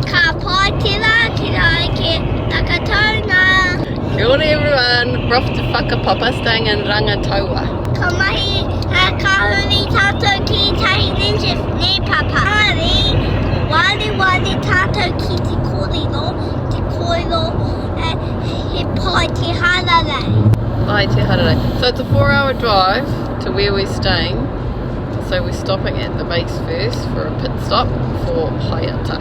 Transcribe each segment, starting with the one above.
Ka pātira ki rai ki takatona. Kia ora everyone, we're off to whakapapa staying in Rangataua. Ka mahi ka huri tātou ki tahi ninja ne papa. Wali tātou ki te kōrero he pai te hararei. Ai te hararei. So it's a 4-hour drive to where we're staying. So we're stopping at the base first for a pit stop for Haeata.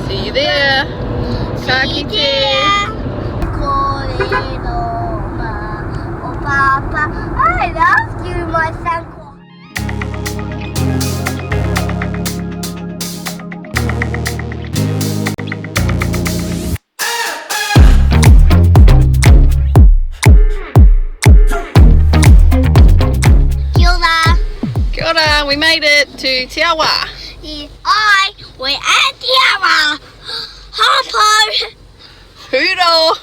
See you there. Ka kite. Kōrero o papa. I love you, my son. We made it to Te Awa. We're at Te Awa. Hopo. Hoodle.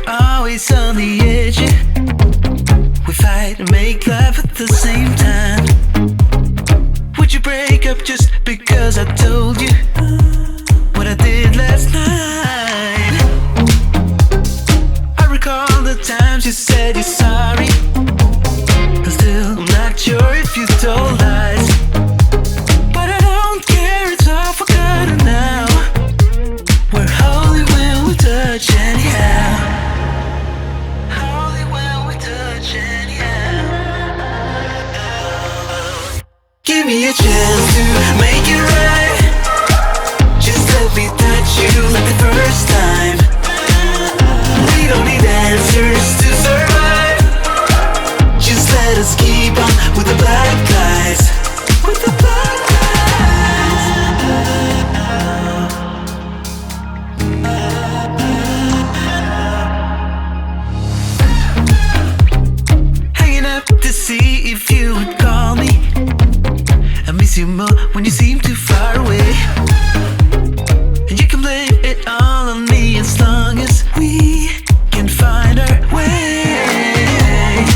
Always on the edge. We fight and make love at the same time. Would you break up just because I told you what I did last night? I recall the times you said you're sorry. And still I'm not sure if you told lies. But I don't care, it's all forgotten now. We're holy when we touch anyhow. Give me a chance to make it right. Just let me touch you like the first time. We don't need answers to survive. Just let us keep on with the black guys. With the black guys. Hanging up to see if you would call me. I miss you more when you seem too far away. And you can blame it all on me as long as we can find our way.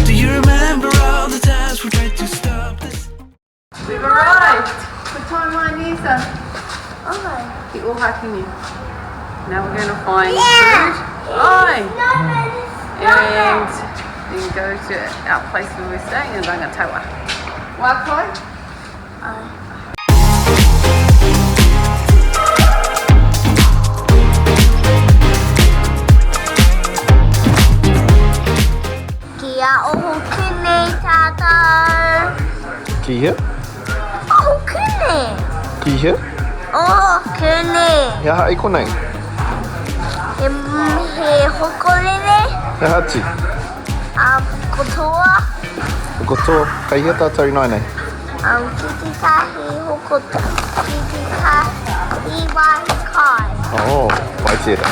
Do you remember all the times we tried to stop this? We've arrived. The time line is the Ohakune. Now we're going to find food. And then go to our place where we're staying in Rangataua. Wakai? Kia Ohakune tātou. Kia? Ohakune. Kia? Ohakune. He aha i konei? He hokorere. He hati? Kotoa. Kotoa, kai hea tātou i nai nei? Ki te tahi hokoto. Ki te tahi wahi kai. Oh, wai tērā.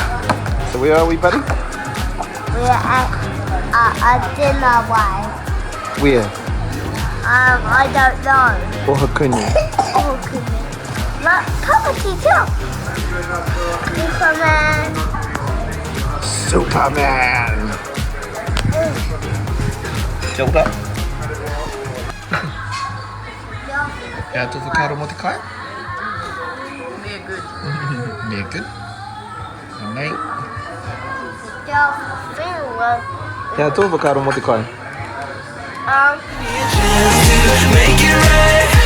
So where are we, buddy? We're at a dinner way. Where? I don't know. Ohakune. Ohakune. Look, come and see jump. Superman. Superman! Kia ora. Hea tō whakaaro mo te kai? They're good. They're good. Nei. Yeah, Hea tō whakaaro mo te kai? Make it right.